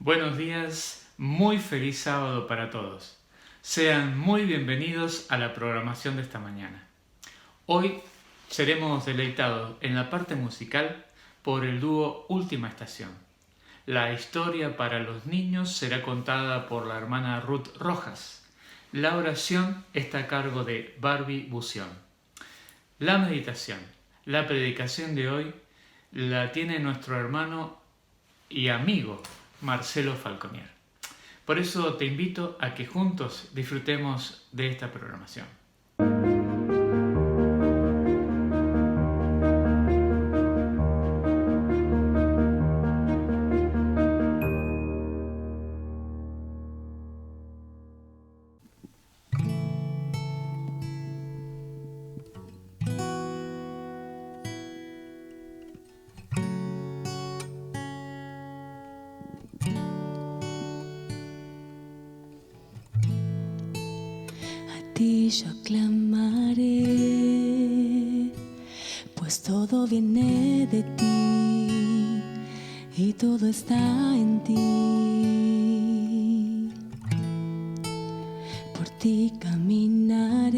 Buenos días, muy feliz sábado para todos. Sean muy bienvenidos a la programación de esta mañana. Hoy seremos deleitados en la parte musical por el dúo Última Estación. La historia para los niños será contada por la hermana Ruth Rojas. La oración está a cargo de Barbie Bución. La meditación, la predicación de hoy, la tiene nuestro hermano y amigo Marcelo Falconier. Por eso te invito a que juntos disfrutemos de esta programación. Yo clamaré, pues todo viene de ti y todo está en ti. Por ti caminaré,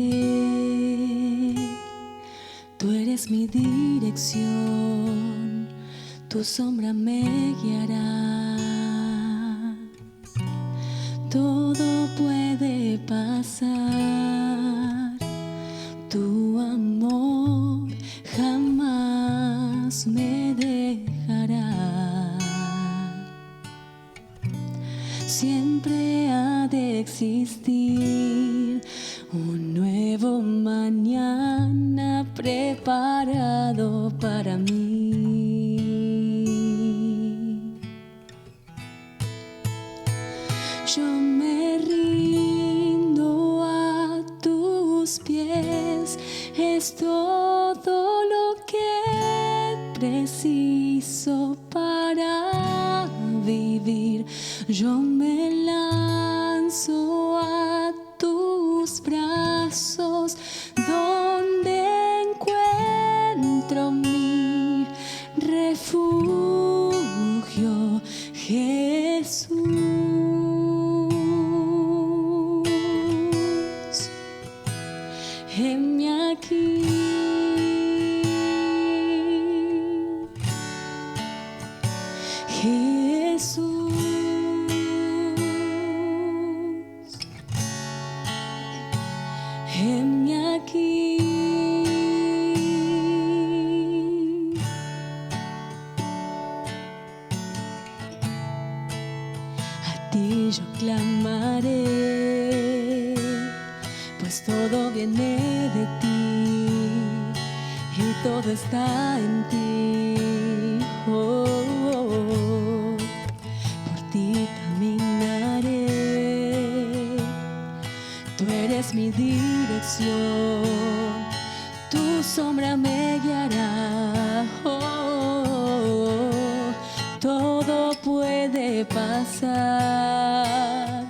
tú eres mi dirección, tu sombra me guiará. Todo puede pasar, tu amor jamás me dejará. Siempre ha de existir un nuevo mañana preparado para mí. Yo me rindo a tus pies, es todo lo que preciso para vivir. Yo me lanzo a tus brazos, donde encuentro mi refugio, Jesús. Heme aquí, Jesús. Heme aquí, a ti yo clamaré, pues todo viene de ti y todo está en ti. Oh, oh, oh. Por ti caminaré, tú eres mi dirección, tu sombra me guiará. Oh, oh, oh. Todo puede pasar,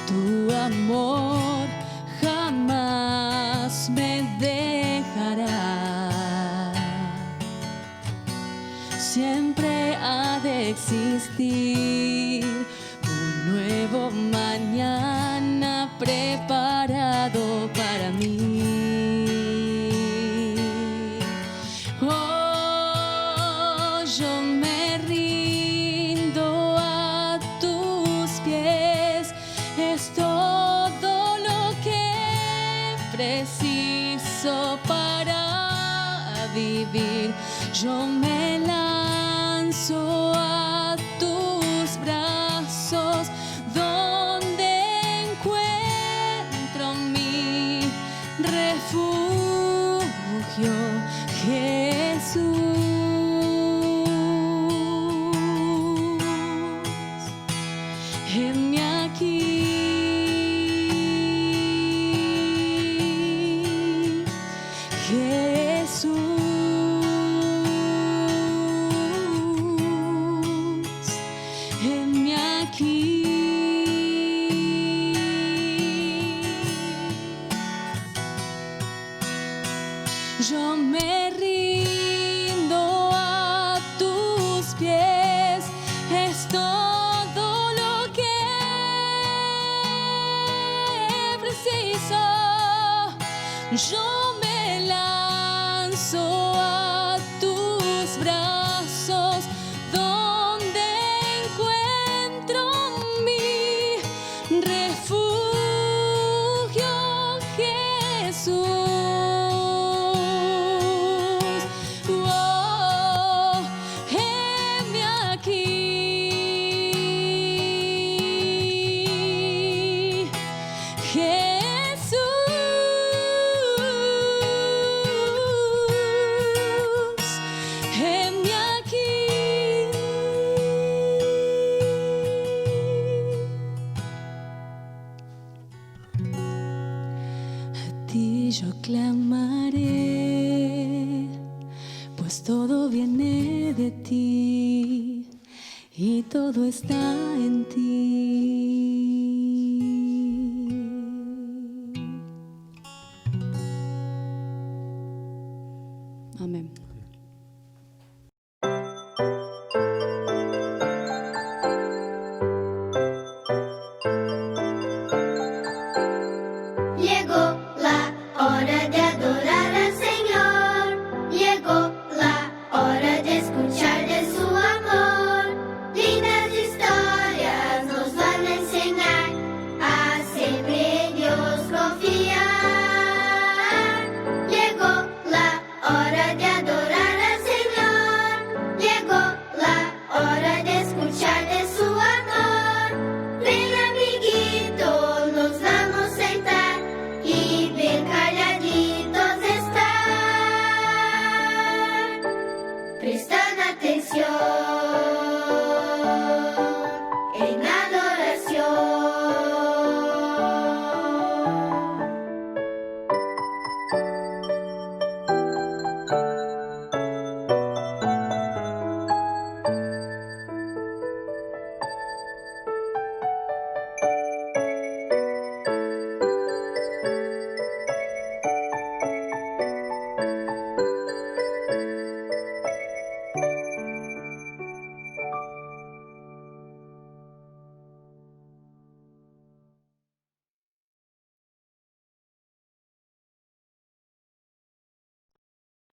tu amor jamás me dejará. Siempre ha de existir un nuevo mañana preparado para mí. Oh, yo me rindo a tus pies, es todo lo que preciso para vivir. Yo me lanzo a tus brazos, donde encuentro mi refugio, Jesús. Heme aquí, Jesús. yo me lanzo a tus brazos, donde encuentro mi refugio, Jesús. Oh, heme aquí, Jesús, heme aquí. A ti yo clamaré, pues todo viene de ti y todo está en ti. Amén. Llegó la hora de adorar al Señor. Llegó la hora de escuchar de su amor. Lindas historias nos van a enseñar a siempre en Dios confiar. Llegó la hora de adorar al Señor. Llegó la hora de escuchar de su amor. Ven, amiguito, nos vamos a sentar y ver calladitos estar. Prestan atención en adoración.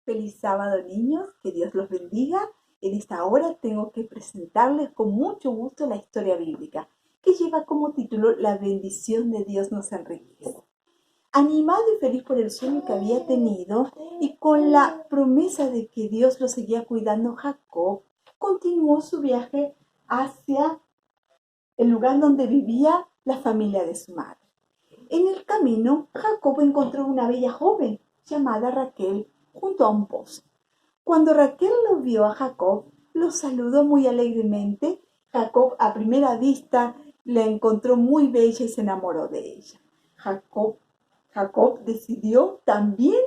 Feliz sábado, niños, que Dios los bendiga. En esta hora tengo que presentarles con mucho gusto la historia bíblica, que lleva como título La bendición de Dios nos enriquece. Animado y feliz por el sueño que había tenido y con la promesa de que Dios lo seguía cuidando, Jacob continuó su viaje hacia el lugar donde vivía la familia de su madre. En el camino, Jacob encontró una bella joven llamada Raquel junto a un pozo. Cuando Raquel lo vio a Jacob, lo saludó muy alegremente. Jacob a primera vista la encontró muy bella y se enamoró de ella. Jacob decidió también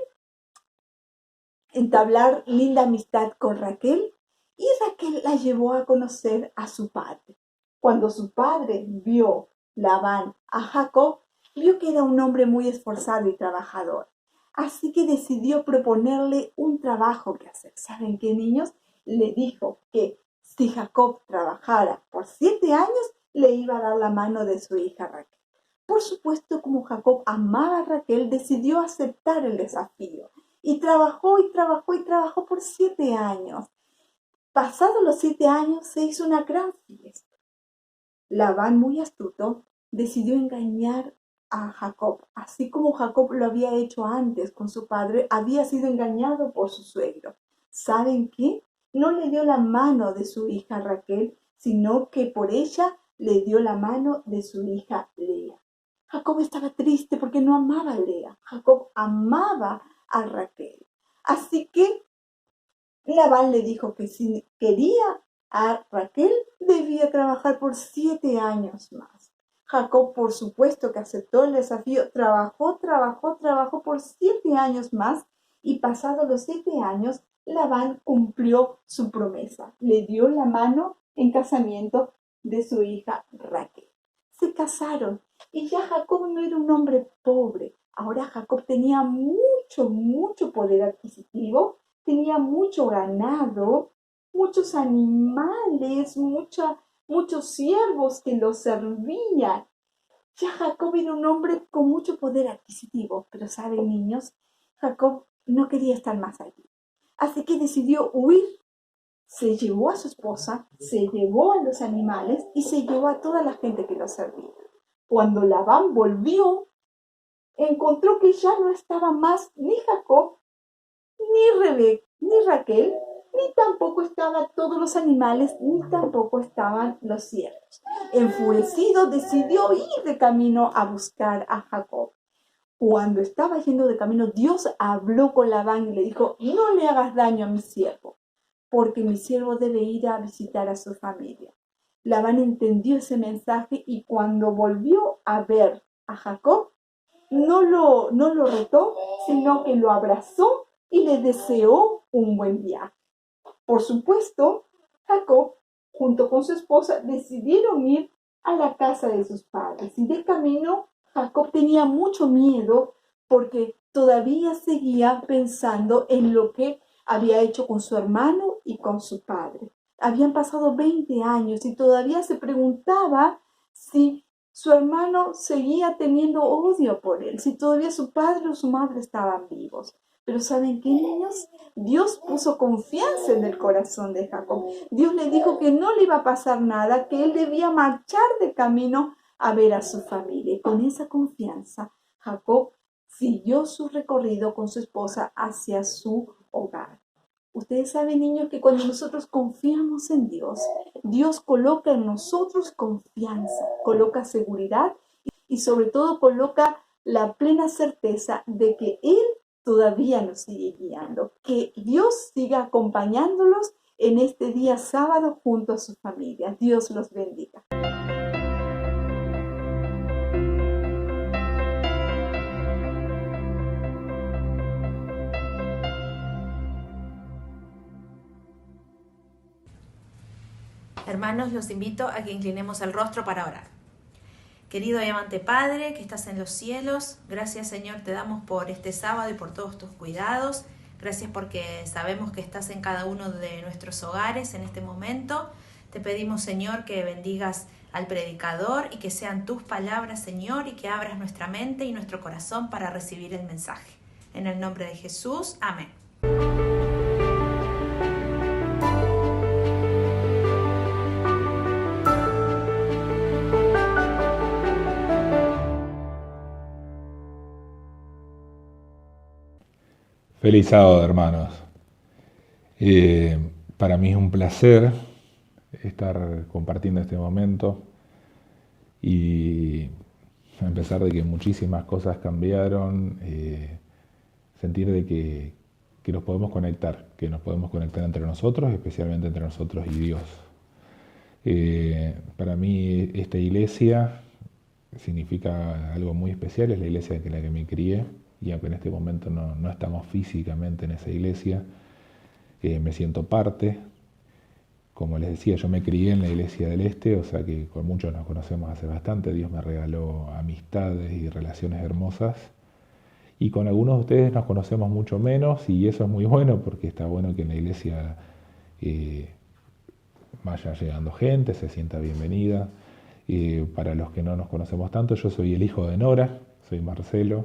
entablar linda amistad con Raquel y Raquel la llevó a conocer a su padre. Cuando su padre vio Labán a Jacob, vio que era un hombre muy esforzado y trabajador. Así que decidió proponerle un trabajo que hacer. ¿Saben qué, niños? Le dijo que si Jacob trabajara por 7 años, le iba a dar la mano de su hija Raquel. Por supuesto, como Jacob amaba a Raquel, decidió aceptar el desafío. Y trabajó por 7 años. Pasados los 7 años, se hizo una gran fiesta. Labán, muy astuto, decidió engañar a Jacob, así como Jacob lo había hecho antes con su padre, había sido engañado por su suegro. ¿Saben qué? No le dio la mano de su hija Raquel, sino que por ella le dio la mano de su hija Lea. Jacob estaba triste porque no amaba a Lea. Jacob amaba a Raquel. Así que Labán le dijo que si quería a Raquel, debía trabajar por 7 años más. Jacob, por supuesto que aceptó el desafío, trabajó por 7 años más y pasados los 7 años, Labán cumplió su promesa. Le dio la mano en casamiento de su hija Raquel. Se casaron y ya Jacob no era un hombre pobre. Ahora Jacob tenía mucho poder adquisitivo, tenía mucho ganado, muchos animales, muchos siervos que lo servían. Ya Jacob era un hombre con mucho poder adquisitivo, pero saben, niños, Jacob no quería estar más allí. Así que decidió huir. Se llevó a su esposa, se llevó a los animales y se llevó a toda la gente que lo servía. Cuando Labán volvió, encontró que ya no estaba más ni Jacob, ni Rebeca, ni Raquel, ni tampoco estaban todos los animales, ni tampoco estaban los siervos. Enfurecido, decidió ir de camino a buscar a Jacob. Cuando estaba yendo de camino, Dios habló con Labán y le dijo: no le hagas daño a mi siervo, porque mi siervo debe ir a visitar a su familia. Labán entendió ese mensaje y cuando volvió a ver a Jacob, no lo retó, sino que lo abrazó y le deseó un buen viaje. Por supuesto, Jacob, junto con su esposa, decidieron ir a la casa de sus padres. Y de camino, Jacob tenía mucho miedo porque todavía seguía pensando en lo que había hecho con su hermano y con su padre. Habían pasado 20 años y todavía se preguntaba si su hermano seguía teniendo odio por él, si todavía su padre o su madre estaban vivos. Pero ¿saben qué, niños? Dios puso confianza en el corazón de Jacob. Dios le dijo que no le iba a pasar nada, que él debía marchar de camino a ver a su familia. Y con esa confianza, Jacob siguió su recorrido con su esposa hacia su hogar. Ustedes saben, niños, que cuando nosotros confiamos en Dios, Dios coloca en nosotros confianza, coloca seguridad y sobre todo coloca la plena certeza de que Él todavía nos sigue guiando. Que Dios siga acompañándolos en este día sábado junto a su familia. Dios los bendiga. Hermanos, los invito a que inclinemos el rostro para orar. Querido y amante Padre, que estás en los cielos, gracias, Señor, te damos por este sábado y por todos tus cuidados. Gracias porque sabemos que estás en cada uno de nuestros hogares en este momento. Te pedimos, Señor, que bendigas al predicador y que sean tus palabras, Señor, y que abras nuestra mente y nuestro corazón para recibir el mensaje. En el nombre de Jesús, amén. Feliz sábado, hermanos. Para mí es un placer estar compartiendo este momento y a pesar de que muchísimas cosas cambiaron, sentir de que nos podemos conectar entre nosotros, especialmente entre nosotros y Dios. Para mí esta iglesia significa algo muy especial, es la iglesia en la que me crié. Y aunque en este momento no estamos físicamente en esa iglesia, me siento parte. Como les decía, yo me crié en la Iglesia del Este, o sea que con muchos nos conocemos hace bastante. Dios me regaló amistades y relaciones hermosas. Y con algunos de ustedes nos conocemos mucho menos y eso es muy bueno porque está bueno que en la iglesia vaya llegando gente, se sienta bienvenida. Para los que no nos conocemos tanto, yo soy el hijo de Nora, soy Marcelo.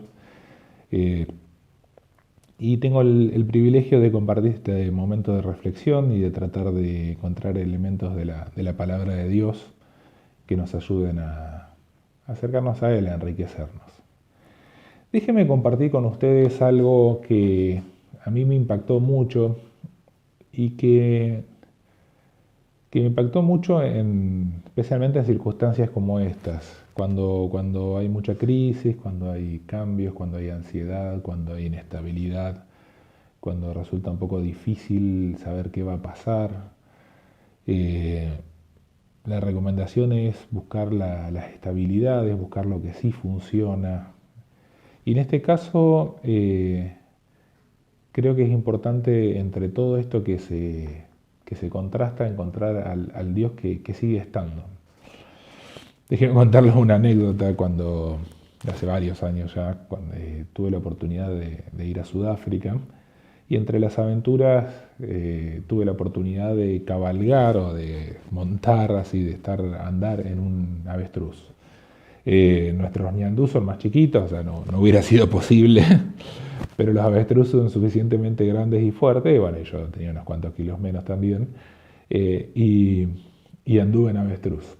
Y tengo el privilegio de compartir este momento de reflexión y de tratar de encontrar elementos de la palabra de Dios que nos ayuden a acercarnos a Él, a enriquecernos. Déjenme compartir con ustedes algo que a mí me impactó mucho y que me impactó mucho especialmente en circunstancias como estas. Cuando hay mucha crisis, cuando hay cambios, cuando hay ansiedad, cuando hay inestabilidad, cuando resulta un poco difícil saber qué va a pasar. La recomendación es buscar las estabilidades, buscar lo que sí funciona. Y en este caso creo que es importante entre todo esto que se contrasta encontrar al Dios que sigue estando. Déjenme contarles una anécdota hace varios años ya, cuando tuve la oportunidad de ir a Sudáfrica y entre las aventuras tuve la oportunidad de cabalgar o de montar, así, andar en un avestruz. Nuestros ñandú son más chiquitos, o sea, no hubiera sido posible, pero los avestruz son suficientemente grandes y fuertes, y bueno, yo tenía unos cuantos kilos menos también, y anduve en avestruz.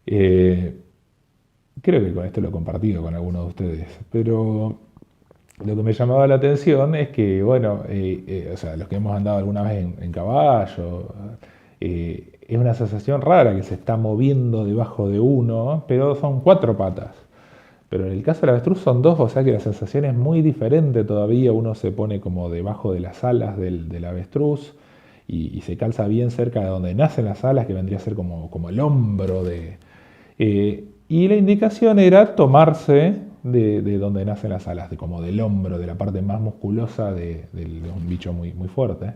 Creo que con esto lo he compartido con algunos de ustedes, pero lo que me llamaba la atención es que, bueno, o sea, los que hemos andado alguna vez en caballo, es una sensación rara que se está moviendo debajo de uno, pero son 4 patas. Pero en el caso del avestruz son 2, o sea que la sensación es muy diferente todavía. Uno se pone como debajo de las alas del avestruz y se calza bien cerca de donde nacen las alas, que vendría a ser como el hombro de... y la indicación era tomarse de donde nacen las alas, como del hombro, de la parte más musculosa de un bicho muy, muy fuerte.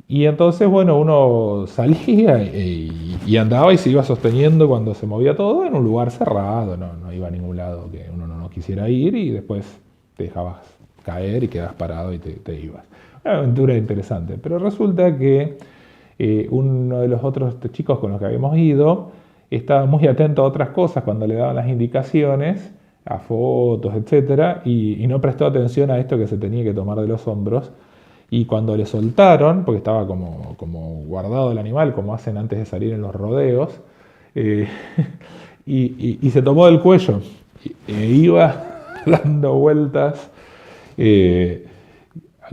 Y entonces, bueno, uno salía y andaba y se iba sosteniendo cuando se movía todo en un lugar cerrado, no iba a ningún lado que uno no quisiera ir, y después te dejabas caer y quedabas parado y te ibas. Una aventura interesante, pero resulta que uno de los otros chicos con los que habíamos ido estaba muy atento a otras cosas cuando le daban las indicaciones, a fotos, etcétera, y no prestó atención a esto que se tenía que tomar de los hombros. Y cuando le soltaron, porque estaba como guardado el animal, como hacen antes de salir en los rodeos, y se tomó del cuello e iba dando vueltas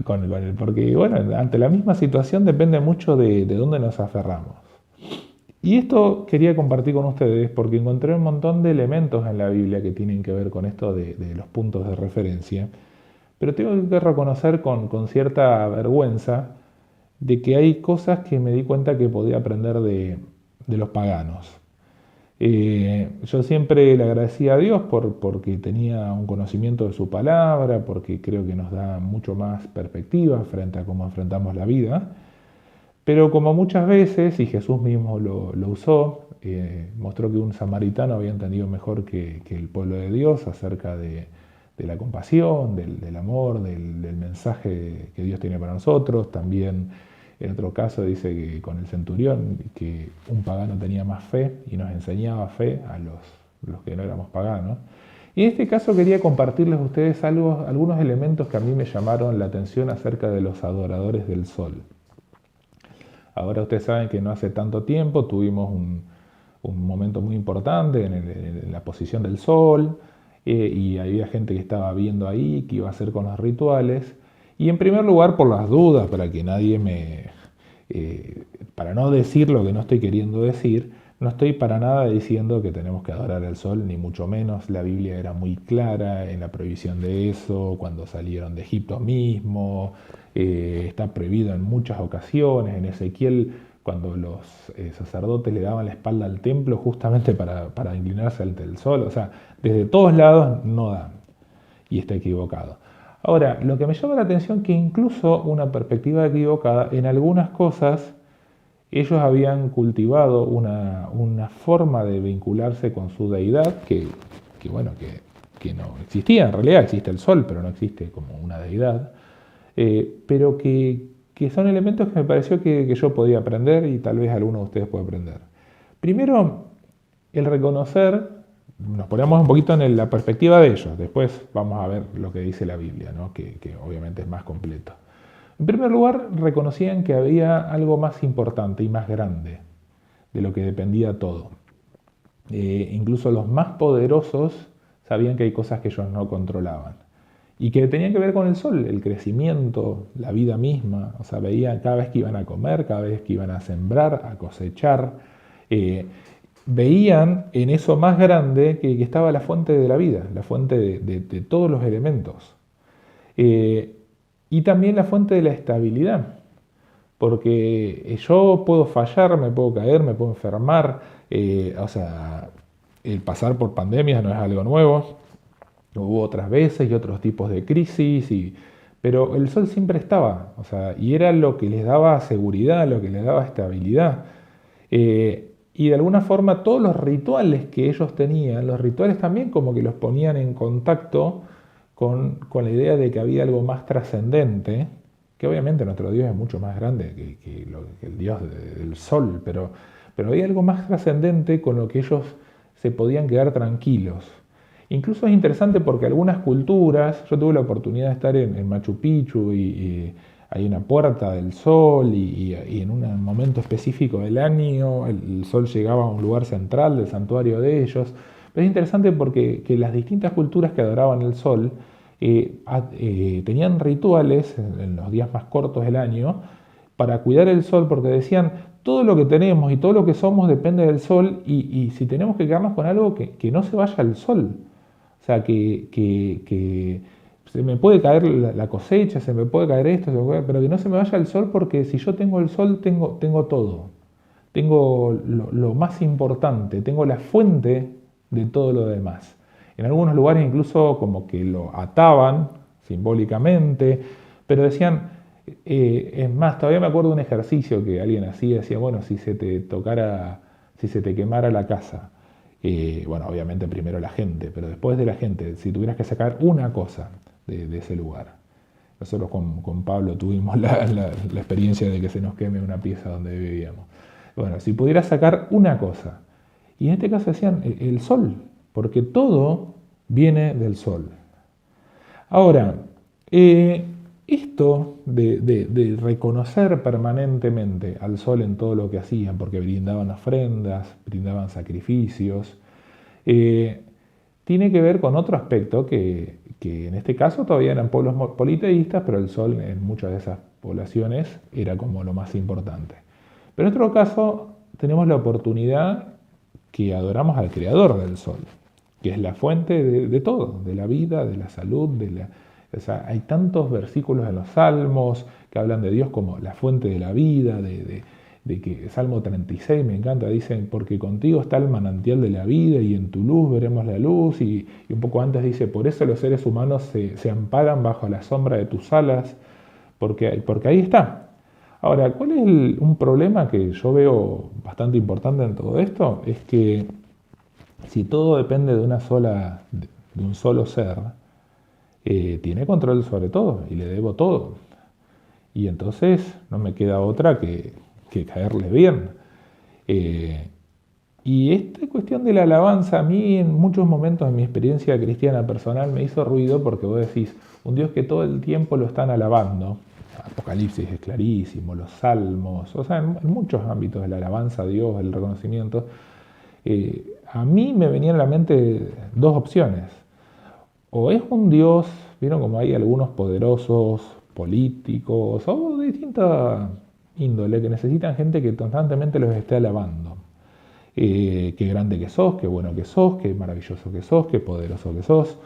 porque, bueno, ante la misma situación depende mucho de dónde nos aferramos. Y esto quería compartir con ustedes porque encontré un montón de elementos en la Biblia que tienen que ver con esto de los puntos de referencia. Pero tengo que reconocer con cierta vergüenza de que hay cosas que me di cuenta que podía aprender de los paganos. Yo siempre le agradecí a Dios porque tenía un conocimiento de su palabra, porque creo que nos da mucho más perspectiva frente a cómo enfrentamos la vida. Pero como muchas veces, y Jesús mismo lo usó, mostró que un samaritano había entendido mejor que el pueblo de Dios acerca de la compasión, del amor, del mensaje que Dios tiene para nosotros. También en otro caso dice que con el centurión, que un pagano tenía más fe y nos enseñaba fe a los que no éramos paganos. Y en este caso quería compartirles a ustedes algunos elementos que a mí me llamaron la atención acerca de los adoradores del sol. Ahora ustedes saben que no hace tanto tiempo tuvimos un momento muy importante en la posición del sol, y había gente que estaba viendo ahí qué iba a hacer con los rituales. Y en primer lugar, por las dudas, para que nadie para no decir lo que no estoy queriendo decir, no estoy para nada diciendo que tenemos que adorar al sol, ni mucho menos. La Biblia era muy clara en la prohibición de eso, cuando salieron de Egipto mismo. Está prohibido en muchas ocasiones. En Ezequiel, cuando los sacerdotes le daban la espalda al templo justamente para inclinarse ante el sol. O sea, desde todos lados no dan, y está equivocado. Ahora, lo que me llama la atención es que incluso una perspectiva equivocada, en algunas cosas, ellos habían cultivado una forma de vincularse con su deidad que no existía. En realidad existe el sol, pero no existe como una deidad. Pero que son elementos que me pareció que yo podía aprender, y tal vez alguno de ustedes pueda aprender. Primero, el reconocer, nos ponemos un poquito en la perspectiva de ellos, después vamos a ver lo que dice la Biblia, ¿no? que obviamente es más completo. En primer lugar, reconocían que había algo más importante y más grande de lo que dependía todo. Incluso los más poderosos sabían que hay cosas que ellos no controlaban y que tenían que ver con el sol, el crecimiento, la vida misma. O sea, veían cada vez que iban a comer, cada vez que iban a sembrar, a cosechar, veían en eso más grande que estaba la fuente de la vida, la fuente de todos los elementos. Y también la fuente de la estabilidad, porque yo puedo fallar, me puedo caer, me puedo enfermar. O sea, el pasar por pandemias no es algo nuevo. Hubo otras veces y otros tipos de crisis, pero el sol siempre estaba, o sea, y era lo que les daba seguridad, lo que les daba estabilidad. Y de alguna forma todos los rituales que ellos tenían, los rituales también como que los ponían en contacto con la idea de que había algo más trascendente, que obviamente nuestro Dios es mucho más grande que el Dios del sol, pero había algo más trascendente con lo que ellos se podían quedar tranquilos. Incluso es interesante porque algunas culturas, yo tuve la oportunidad de estar en Machu Picchu y hay una puerta del sol y en un momento específico del año el sol llegaba a un lugar central del santuario de ellos. Pero es interesante porque que las distintas culturas que adoraban el sol tenían rituales en los días más cortos del año para cuidar el sol, porque decían, todo lo que tenemos y todo lo que somos depende del sol y si tenemos que quedarnos con algo, que no se vaya al sol. O sea, que se me puede caer la cosecha, se me puede caer esto, pero que no se me vaya el sol, porque si yo tengo el sol, tengo todo. Tengo lo más importante, tengo la fuente de todo lo demás. En algunos lugares incluso como que lo ataban simbólicamente, pero decían, es más, todavía me acuerdo de un ejercicio que alguien hacía, decía, bueno, si se te quemara la casa, bueno, obviamente primero la gente, pero después de la gente, si tuvieras que sacar una cosa de ese lugar. Nosotros con Pablo tuvimos la experiencia de que se nos queme una pieza donde vivíamos. Bueno, si pudieras sacar una cosa, y en este caso decían el sol, porque todo viene del sol. Ahora, esto de reconocer permanentemente al sol en todo lo que hacían, porque brindaban ofrendas, brindaban sacrificios, tiene que ver con otro aspecto que en este caso todavía eran pueblos politeístas, pero el sol en muchas de esas poblaciones era como lo más importante. Pero en otro caso tenemos la oportunidad que adoramos al creador del sol, que es la fuente de todo, de la vida, de la salud, o sea, hay tantos versículos en los Salmos que hablan de Dios como la fuente de la vida, de que Salmo 36 me encanta, dicen, porque contigo está el manantial de la vida y en tu luz veremos la luz, y un poco antes dice, por eso los seres humanos se amparan bajo la sombra de tus alas, porque ahí está. Ahora, ¿cuál es un problema que yo veo bastante importante en todo esto? Es que si todo depende de un solo ser, tiene control sobre todo y le debo todo. Y entonces no me queda otra que caerle bien. Y esta cuestión de la alabanza a mí en muchos momentos de mi experiencia cristiana personal me hizo ruido, porque vos decís, un Dios que todo el tiempo lo están alabando, Apocalipsis es clarísimo, los salmos, o sea, en muchos ámbitos de la alabanza a Dios, el reconocimiento, a mí me venían a la mente dos opciones. O es un Dios, vieron como hay algunos poderosos, políticos, o de distinta índole, que necesitan gente que constantemente los esté alabando. Qué grande que sos, qué bueno que sos, qué maravilloso que sos, qué poderoso que sos.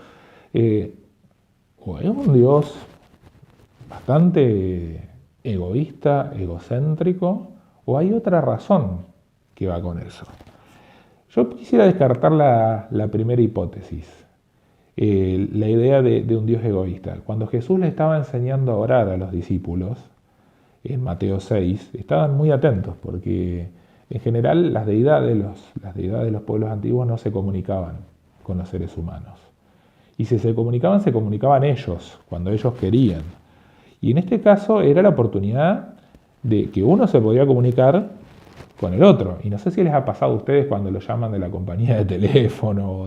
O es un Dios bastante egoísta, egocéntrico, o hay otra razón que va con eso. Yo quisiera descartar la primera hipótesis, la idea de un Dios egoísta. Cuando Jesús le estaba enseñando a orar a los discípulos, en Mateo 6, estaban muy atentos, porque en general las deidades de los pueblos antiguos no se comunicaban con los seres humanos. Y si se comunicaban ellos, cuando ellos querían. Y en este caso era la oportunidad de que uno se podía comunicar con el otro. Y no sé si les ha pasado a ustedes cuando lo llaman de la compañía de teléfono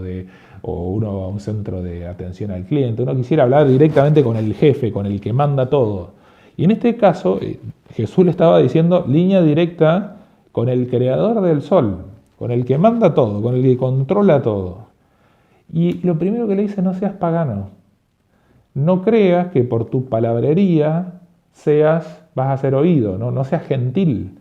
o uno a un centro de atención al cliente. Uno quisiera hablar directamente con el jefe, con el que manda todo. Y en este caso Jesús le estaba diciendo línea directa con el creador del sol, con el que manda todo, con el que controla todo. Y lo primero que le dice, no seas pagano. No creas que por tu palabrería vas a ser oído, no seas gentil.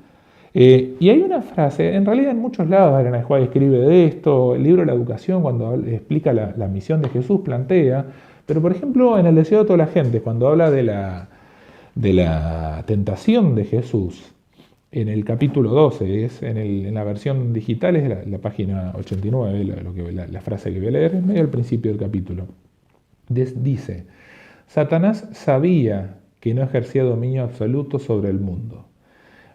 Y hay una frase, en realidad en muchos lados Elena de White escribe de esto, el libro de la educación cuando explica la misión de Jesús plantea, pero por ejemplo en el deseo de toda la gente, cuando habla de la tentación de Jesús, en el capítulo 12, en la versión digital es la página 89, la frase que voy a leer, es medio al principio del capítulo. Dice, Satanás sabía que no ejercía dominio absoluto sobre el mundo.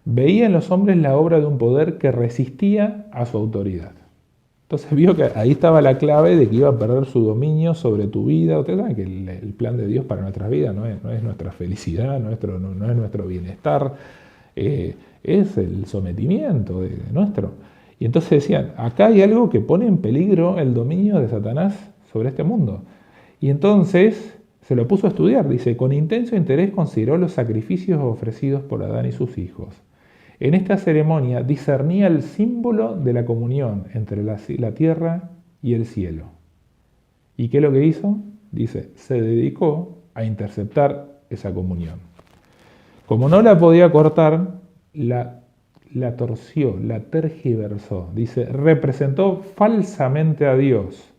Veía en los hombres la obra de un poder que resistía a su autoridad. Entonces vio que ahí estaba la clave de que iba a perder su dominio sobre tu vida. Ustedes saben que el plan de Dios para nuestras vidas no es nuestra felicidad, no es nuestro bienestar, es el sometimiento de nuestro. Y entonces decían, acá hay algo que pone en peligro el dominio de Satanás sobre este mundo. Y entonces se lo puso a estudiar. Dice, con intenso interés consideró los sacrificios ofrecidos por Adán y sus hijos. En esta ceremonia discernía el símbolo de la comunión entre la tierra y el cielo. ¿Y qué es lo que hizo? Dice, se dedicó a interceptar esa comunión. Como no la podía cortar, la torció, la tergiversó. Dice, representó falsamente a Dios,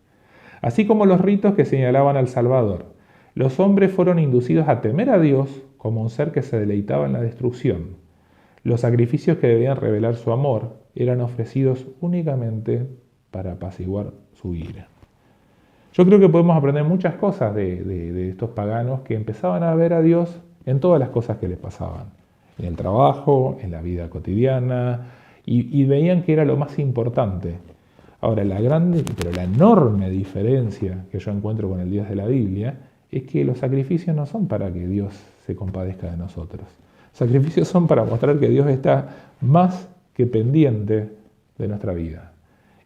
así como los ritos que señalaban al Salvador. Los hombres fueron inducidos a temer a Dios como un ser que se deleitaba en la destrucción. Los sacrificios que debían revelar su amor eran ofrecidos únicamente para apaciguar su ira. Yo creo que podemos aprender muchas cosas de estos paganos que empezaban a ver a Dios en todas las cosas que les pasaban. En el trabajo, en la vida cotidiana, y veían que era lo más importante. Ahora, la enorme diferencia que yo encuentro con el Dios de la Biblia es que los sacrificios no son para que Dios se compadezca de nosotros. Sacrificios son para mostrar que Dios está más que pendiente de nuestra vida.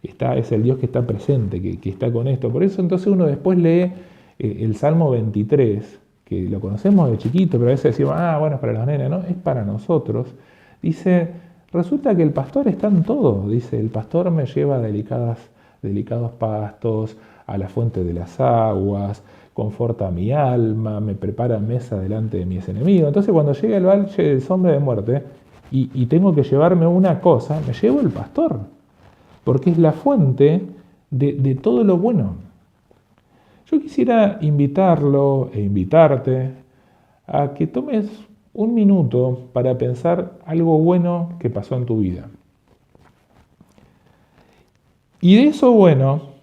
Es el Dios que está presente, que está con esto. Por eso entonces uno después lee el Salmo 23, que lo conocemos de chiquito, pero a veces decimos, bueno, es para los nenes, no, es para nosotros. Dice, resulta que el pastor está en todo. Dice, el pastor me lleva a delicados pastos, a la fuente de las aguas, conforta mi alma, me prepara mesa delante de mis enemigos. Entonces cuando llega el valle de sombra de muerte y tengo que llevarme una cosa, me llevo el pastor, porque es la fuente de todo lo bueno. Yo quisiera invitarlo e invitarte a que tomes un minuto para pensar algo bueno que pasó en tu vida. Y de eso bueno,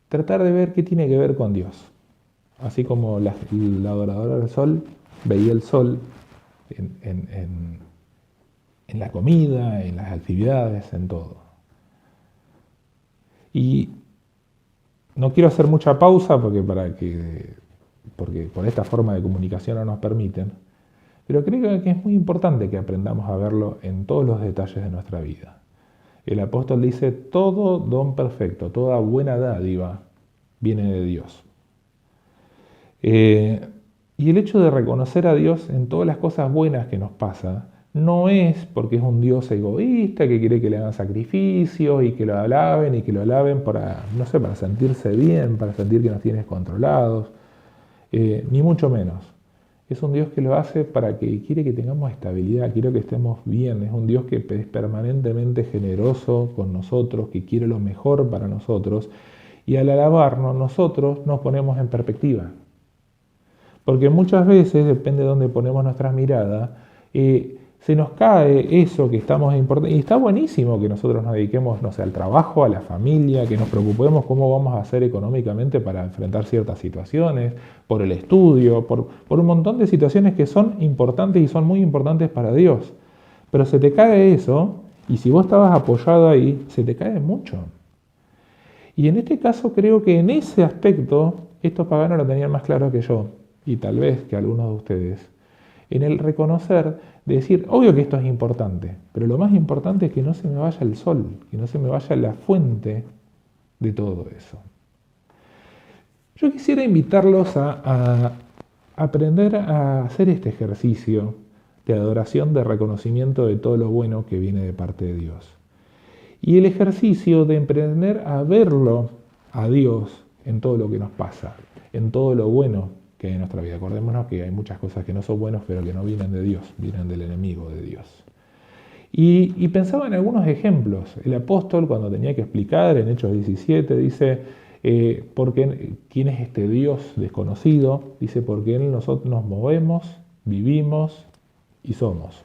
tratar de ver qué tiene que ver con Dios. Así como la adoradora del sol veía el sol en la comida, en las actividades, en todo. Y no quiero hacer mucha pausa porque por esta forma de comunicación no nos permiten, pero creo que es muy importante que aprendamos a verlo en todos los detalles de nuestra vida. El apóstol dice, todo don perfecto, toda buena dádiva viene de Dios. Y el hecho de reconocer a Dios en todas las cosas buenas que nos pasa, no es porque es un Dios egoísta que quiere que le hagan sacrificios y que lo alaben para sentirse bien, para sentir que nos tienes controlados, ni mucho menos. Es un Dios que lo hace para que quiere que tengamos estabilidad, quiere que estemos bien. Es un Dios que es permanentemente generoso con nosotros, que quiere lo mejor para nosotros. Y al alabarnos, nosotros nos ponemos en perspectiva. Porque muchas veces, depende de dónde ponemos nuestra mirada, se nos cae eso que estamos importando. Y está buenísimo que nosotros nos dediquemos, al trabajo, a la familia, que nos preocupemos cómo vamos a hacer económicamente para enfrentar ciertas situaciones, por el estudio, por un montón de situaciones que son importantes y son muy importantes para Dios. Pero se te cae eso, y si vos estabas apoyado ahí, se te cae mucho. Y en este caso creo que en ese aspecto, estos paganos lo tenían más claro que yo, y tal vez que algunos de ustedes, en el reconocer, de decir, obvio que esto es importante, pero lo más importante es que no se me vaya el sol, que no se me vaya la fuente de todo eso. Yo quisiera invitarlos a aprender a hacer este ejercicio de adoración, de reconocimiento de todo lo bueno que viene de parte de Dios. Y el ejercicio de emprender a verlo a Dios en todo lo que nos pasa, en todo lo bueno que hay en nuestra vida. Acordémonos que hay muchas cosas que no son buenas, pero que no vienen de Dios, vienen del enemigo de Dios. Y pensaba en algunos ejemplos. El apóstol, cuando tenía que explicar en Hechos 17, dice, ¿quién es este Dios desconocido? Dice, porque en él nosotros nos movemos, vivimos y somos.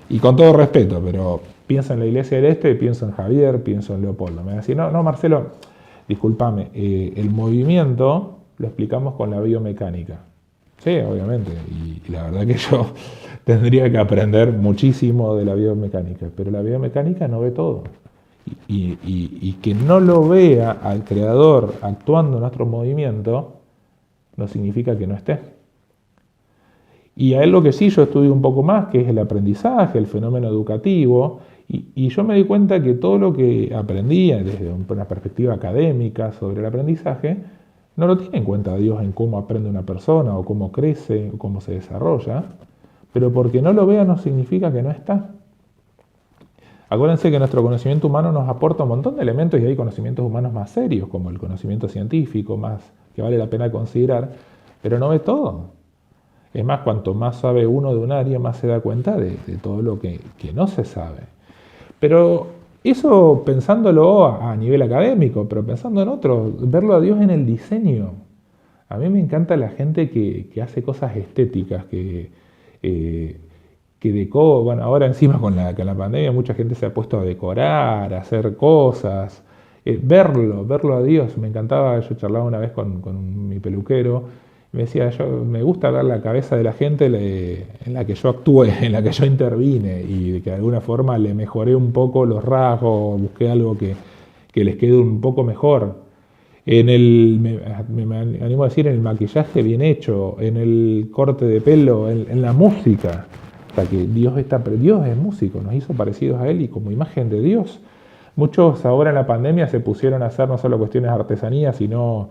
Y con todo respeto, pero pienso en la Iglesia del Este, pienso en Javier, pienso en Leopoldo. Me va a decir, no, Marcelo, discúlpame, el movimiento lo explicamos con la biomecánica. Sí, obviamente, y la verdad que yo tendría que aprender muchísimo de la biomecánica, pero la biomecánica no ve todo. Y que no lo vea al creador actuando en nuestro movimiento, no significa que no esté. Y a él lo que sí yo estudio un poco más, que es el aprendizaje, el fenómeno educativo, y yo me di cuenta que todo lo que aprendía desde una perspectiva académica sobre el aprendizaje, no lo tiene en cuenta Dios en cómo aprende una persona, o cómo crece, o cómo se desarrolla, pero porque no lo vea no significa que no está. Acuérdense que nuestro conocimiento humano nos aporta un montón de elementos y hay conocimientos humanos más serios, como el conocimiento científico, más que vale la pena considerar, pero no ve todo. Es más, cuanto más sabe uno de un área, más se da cuenta de todo lo que no se sabe. Pero eso pensándolo a nivel académico, pero pensando en otro, verlo a Dios en el diseño. A mí me encanta la gente que hace cosas estéticas, que decora. Bueno, ahora encima con la pandemia mucha gente se ha puesto a decorar, a hacer cosas. Verlo a Dios. Me encantaba, yo charlaba una vez con mi peluquero. Me decía, me gusta ver la cabeza de la gente en la que yo actué, en la que yo intervine y que de alguna forma le mejoré un poco los rasgos, busqué algo que les quede un poco mejor. Me animo a decir, en el maquillaje bien hecho, en el corte de pelo, en la música. O sea que Dios es músico, nos hizo parecidos a Él y como imagen de Dios. Muchos ahora en la pandemia se pusieron a hacer no solo cuestiones de artesanía, sino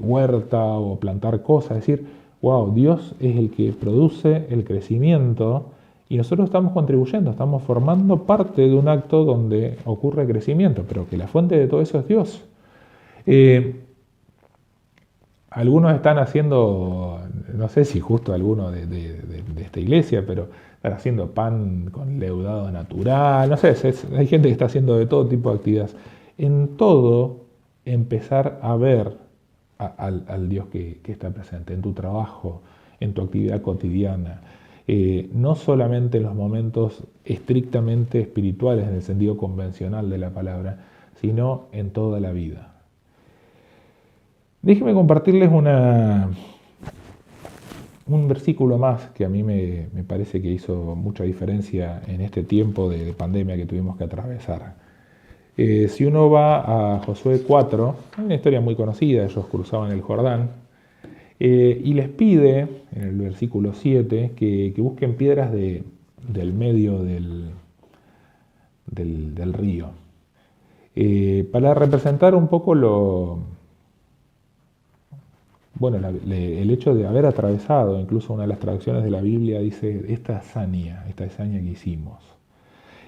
huerta o plantar cosas, es decir, wow, Dios es el que produce el crecimiento y nosotros estamos contribuyendo, estamos formando parte de un acto donde ocurre crecimiento, pero que la fuente de todo eso es Dios. Algunos están haciendo, no sé si justo alguno de esta iglesia, pero están haciendo pan con leudado natural, no sé, hay gente que está haciendo de todo tipo de actividades. En todo, empezar a ver al Dios que está presente en tu trabajo, en tu actividad cotidiana, no solamente en los momentos estrictamente espirituales en el sentido convencional de la palabra, sino en toda la vida. Déjenme compartirles un versículo más que a mí me parece que hizo mucha diferencia en este tiempo de pandemia que tuvimos que atravesar. Si uno va a Josué 4, hay una historia muy conocida, ellos cruzaban el Jordán, y les pide, en el versículo 7, que busquen piedras del medio del río, para representar un poco el hecho de haber atravesado. Incluso una de las traducciones de la Biblia dice, esta hazaña que hicimos.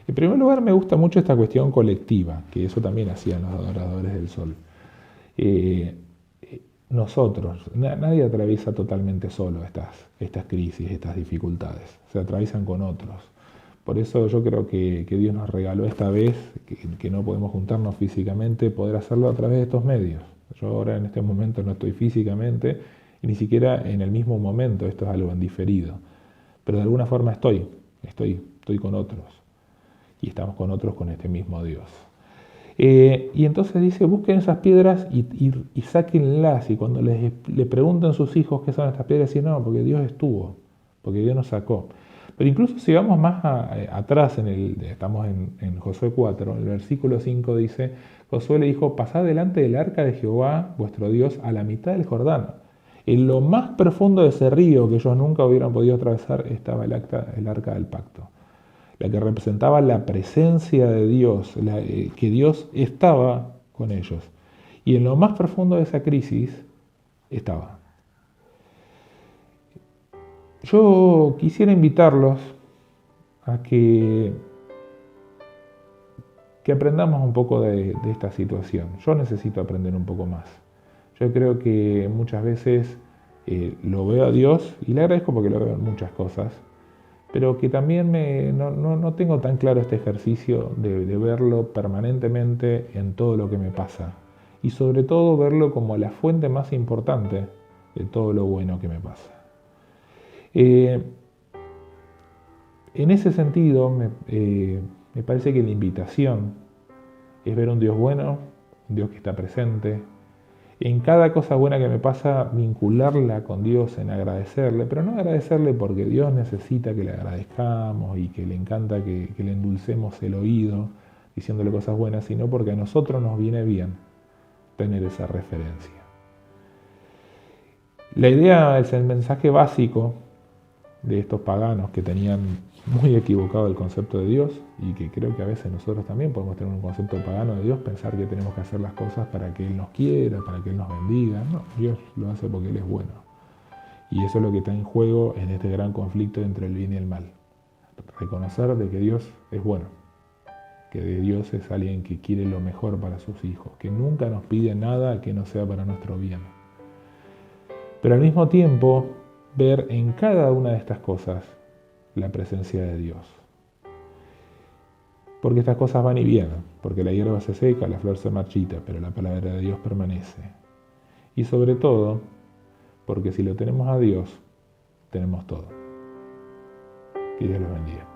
En primer lugar, me gusta mucho esta cuestión colectiva, que eso también hacían los adoradores del sol. Nosotros, nadie atraviesa totalmente solo estas crisis, estas dificultades, se atraviesan con otros. Por eso yo creo que Dios nos regaló esta vez, que no podemos juntarnos físicamente, poder hacerlo a través de estos medios. Yo ahora en este momento no estoy físicamente, y ni siquiera en el mismo momento, esto es algo en diferido. Pero de alguna forma estoy con otros. Y estamos con otros con este mismo Dios. Y entonces dice, busquen esas piedras y sáquenlas. Y cuando le preguntan a sus hijos qué son estas piedras, dicen, no, porque Dios estuvo, porque Dios nos sacó. Pero incluso si vamos más atrás, estamos en Josué 4, en el versículo 5 dice, Josué le dijo, pasad delante del arca de Jehová, vuestro Dios, a la mitad del Jordán. En lo más profundo de ese río que ellos nunca hubieran podido atravesar estaba el arca del pacto, la que representaba la presencia de Dios, que Dios estaba con ellos. Y en lo más profundo de esa crisis estaba. Yo quisiera invitarlos a que aprendamos un poco de esta situación. Yo necesito aprender un poco más. Yo creo que muchas veces lo veo a Dios y le agradezco porque lo veo en muchas cosas, pero que también no tengo tan claro este ejercicio de verlo permanentemente en todo lo que me pasa y sobre todo verlo como la fuente más importante de todo lo bueno que me pasa. En ese sentido, me parece que la invitación es ver un Dios bueno, un Dios que está presente. En cada cosa buena que me pasa, vincularla con Dios en agradecerle, pero no agradecerle porque Dios necesita que le agradezcamos y que le encanta que le endulcemos el oído diciéndole cosas buenas, sino porque a nosotros nos viene bien tener esa referencia. La idea es el mensaje básico de estos paganos que tenían muy equivocado el concepto de Dios, y que creo que a veces nosotros también podemos tener un concepto pagano de Dios, pensar que tenemos que hacer las cosas para que Él nos quiera, para que Él nos bendiga. No, Dios lo hace porque Él es bueno. Y eso es lo que está en juego en este gran conflicto entre el bien y el mal. Reconocer de que Dios es bueno, que de Dios es alguien que quiere lo mejor para sus hijos, que nunca nos pide nada que no sea para nuestro bien. Pero al mismo tiempo, ver en cada una de estas cosas la presencia de Dios. Porque estas cosas van y vienen, porque la hierba se seca, la flor se marchita, pero la palabra de Dios permanece. Y sobre todo, porque si lo tenemos a Dios, tenemos todo. Que Dios los bendiga.